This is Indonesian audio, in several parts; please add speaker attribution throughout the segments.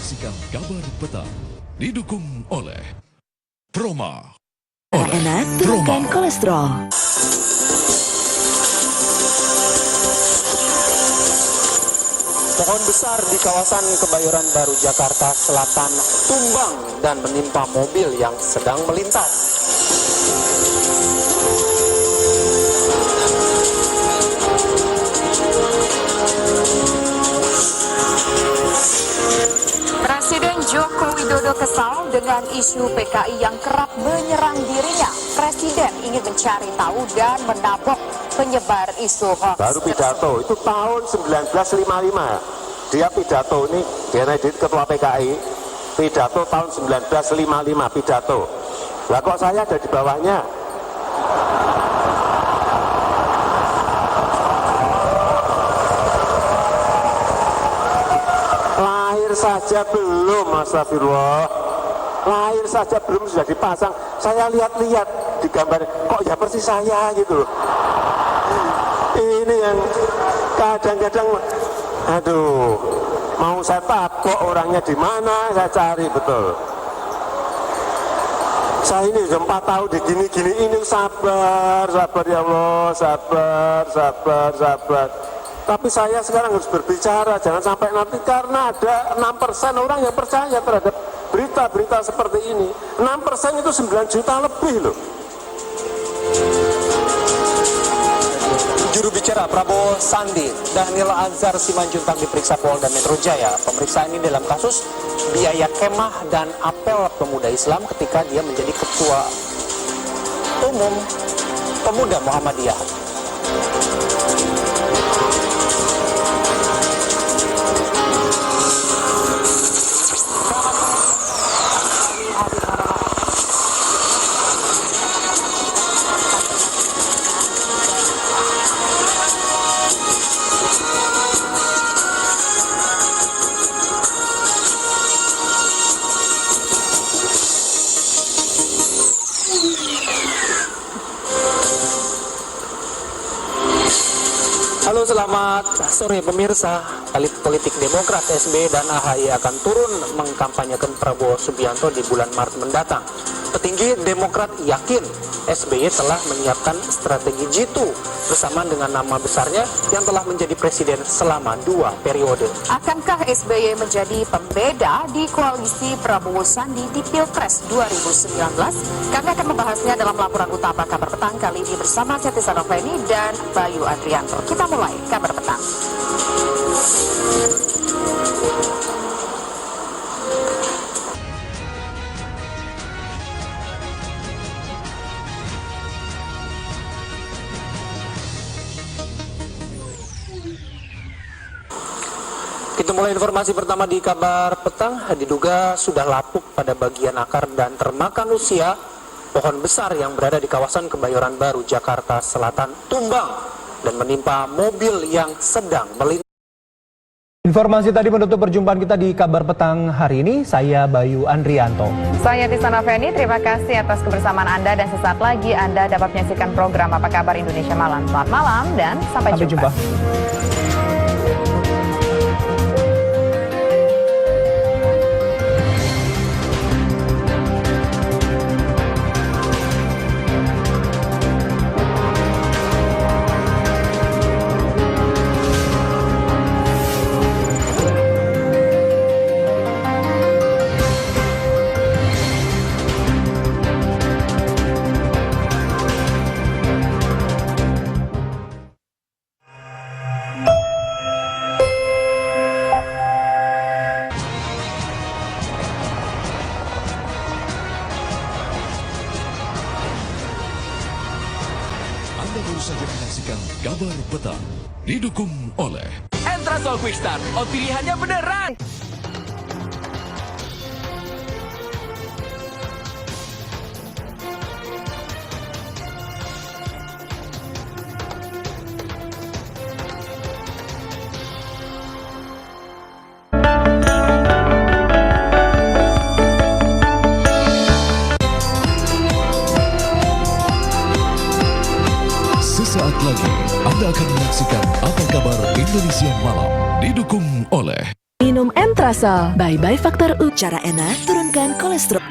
Speaker 1: menyaksikan Kabar Petang didukung oleh Proma.
Speaker 2: Enak, turunkan kolesterol.
Speaker 3: Pohon besar di kawasan Kebayoran Baru, Jakarta Selatan tumbang dan menimpa mobil yang sedang melintas.
Speaker 4: Presiden Joko Widodo kesal dengan isu PKI yang kerap menyerang dirinya. Presiden ingin mencari tahu dan menabok penyebar isu hoax.
Speaker 5: Baru pidato itu tahun 1955. Dia pidato ini, Benedict ketua PKI, pidato tahun 1955 pidato. Lah kok saya ada di bawahnya? Lahir saja belum, astagfirullah. Lahir saja belum sudah dipasang. Saya lihat-lihat di gambar, kok ya persis saya gitu loh. Ini yang kadang-kadang, aduh, mau saya tabok orangnya di mana, saya cari betul. Saya ini sudah 4 tahun di gini-gini ini, sabar ya Allah, sabar. Tapi saya sekarang harus berbicara, jangan sampai nanti karena ada 6% orang yang percaya terhadap berita-berita seperti ini. 6% itu 9 juta lebih loh.
Speaker 3: Juru bicara Prabowo Sandi, Daniel Anzar Simanjuntak diperiksa Polda Metro Jaya. Pemeriksaan ini dalam kasus biaya kemah dan apel pemuda Islam ketika dia menjadi ketua umum pemuda Muhammadiyah. Halo, selamat sore pemirsa. Elit politik Demokrat SBY dan AHY akan turun mengkampanyekan Prabowo Subianto di bulan Maret mendatang. Petinggi Demokrat yakin SBY telah menyiapkan strategi jitu bersamaan dengan nama besarnya yang telah menjadi presiden selama 2 periode.
Speaker 4: Akankah SBY menjadi pembeda di koalisi Prabowo Sandi di Pilpres 2019? Kami akan membahasnya dalam laporan utama Kabar Petang kali ini bersama Seti Sanoveni dan Bayu Adrianto. Kita mulai Kabar Petang.
Speaker 3: Kita mulai informasi pertama di Kabar Petang. Diduga sudah lapuk pada bagian akar dan termakan usia, pohon besar yang berada di kawasan Kebayoran Baru, Jakarta Selatan tumbang dan menimpa mobil yang sedang melintas.
Speaker 6: Informasi tadi menutup perjumpaan kita di Kabar Petang hari ini. Saya Bayu Andrianto.
Speaker 7: Saya Tisana Feni, terima kasih atas kebersamaan Anda dan sesaat lagi Anda dapat menyaksikan program Apa Kabar Indonesia Malam. Selamat malam dan sampai jumpa.
Speaker 1: Anda baru saja menyaksikan Kabar Petang didukung oleh
Speaker 8: Entrasol Quick Start, pilihannya beneran.
Speaker 1: Sesaat lagi Anda akan menyaksikan Apa Kabar Indonesia Malam didukung oleh
Speaker 2: minum Entrasol. Bye-bye faktor U. Cara enak, turunkan kolesterol.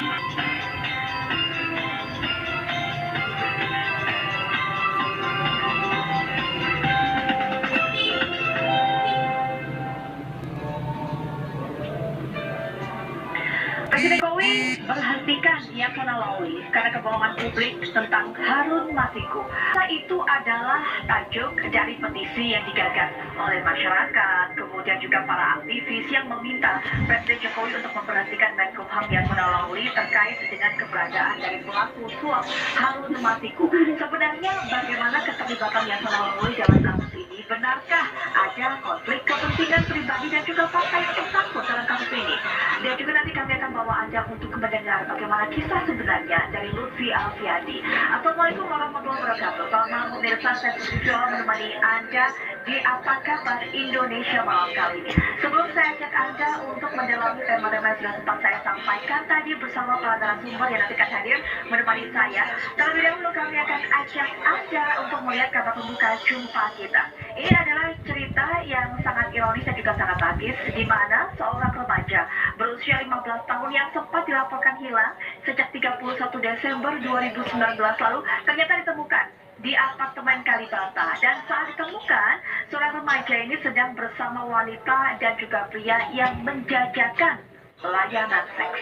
Speaker 9: Presiden Jokowi berhentikan Yasona Lawli karena kebohongan publik tentang Harun Masiku. Itu adalah tajuk dari petisi yang digagas oleh masyarakat, kemudian juga para aktivis yang meminta Presiden Jokowi untuk memberhentikan Menkumham Yasona Lawli terkait dengan keberadaan dari pelaku suap Harun Masiku. Sebenarnya bagaimana keterlibatan Yasona Lawli dalam kasus ini? Benarkah ada konflik kepentingan pribadi dan juga partai yang tersangkut dalam kasus ini? Dan juga nanti kami akan bawa Anda untuk mendengar bagaimana kisah sebenarnya dari Lutfi Alfiandi. Assalamualaikum warahmatullahi wabarakatuh. Selamat malam pemirsa, saya Sujo menemani Anda di Apa Kabar Indonesia malam kali ini. Sebelum saya ajak Anda untuk mendalami tema-tema yang sudah sempat saya sampaikan tadi bersama para narasumber yang nanti akan hadir menemani saya, terlebih dahulu kami akan ajak Anda untuk melihat kabar pembuka jumpa kita. Ini adalah cerita yang sangat ironis dan juga sangat tragis, di mana seorang remaja berusia 15 tahun yang sempat dilaporkan hilang sejak 31 Desember 2019 lalu ternyata ditemukan di apartemen Kalibata. Dan saat ditemukan, seorang remaja ini sedang bersama wanita dan juga pria yang menjajakan layanan seks.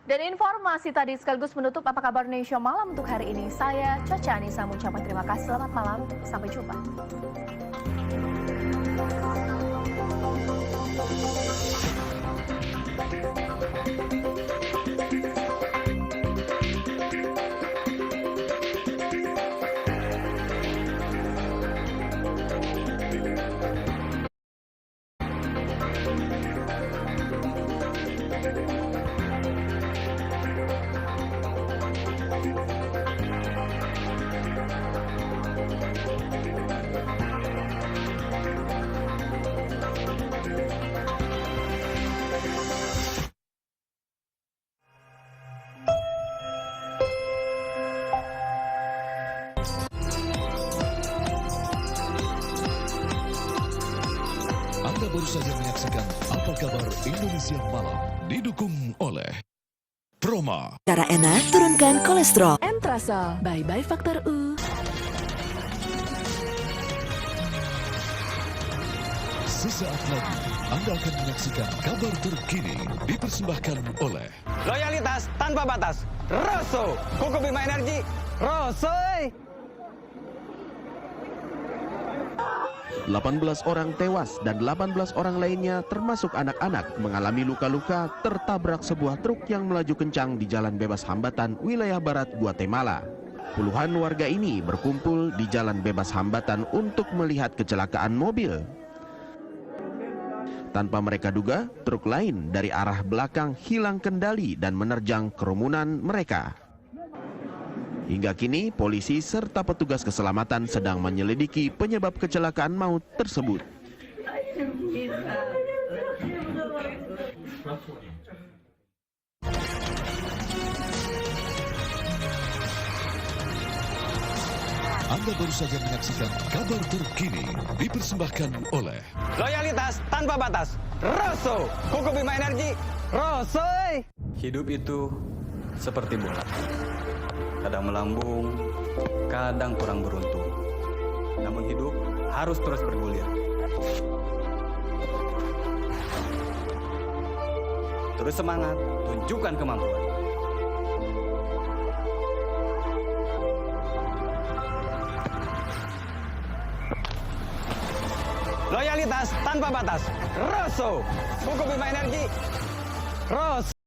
Speaker 7: Dan informasi tadi sekaligus menutup Apa Kabar Indonesia Malam untuk hari ini. Saya Caca Anissa mengucapkan terima kasih. Selamat malam. Sampai jumpa.
Speaker 1: Anda baru saja menyaksikan Apa Kabar Indonesia Malam, didukung oleh Proma.
Speaker 2: Cara enak, turunkan kolesterol. Entrasol. Bye-bye faktor U.
Speaker 1: Sesaat lagi Anda akan menyaksikan kabar terkini dipersembahkan oleh
Speaker 8: Loyalitas tanpa batas. Rosso, Koko Bima Energi. Rosoy.
Speaker 10: 18 orang tewas dan 18 orang lainnya termasuk anak-anak mengalami luka-luka tertabrak sebuah truk yang melaju kencang di Jalan Bebas Hambatan, wilayah barat Guatemala. Puluhan warga ini berkumpul di Jalan Bebas Hambatan untuk melihat kecelakaan mobil. Tanpa mereka duga, truk lain dari arah belakang hilang kendali dan menerjang kerumunan mereka. Hingga kini, polisi serta petugas keselamatan sedang menyelidiki penyebab kecelakaan maut tersebut.
Speaker 1: Anda baru saja menyaksikan kabar terkini dipersembahkan oleh
Speaker 8: Loyalitas tanpa batas. Rosso, Koko Bima Energi. Rosoy.
Speaker 11: Hidup itu seperti bola. Kadang melambung, kadang kurang beruntung. Namun hidup harus terus bergulir. Terus semangat, tunjukkan kemampuan.
Speaker 8: Loyalitas tanpa batas. Rosso, Koko Bima Energi. Rosoy.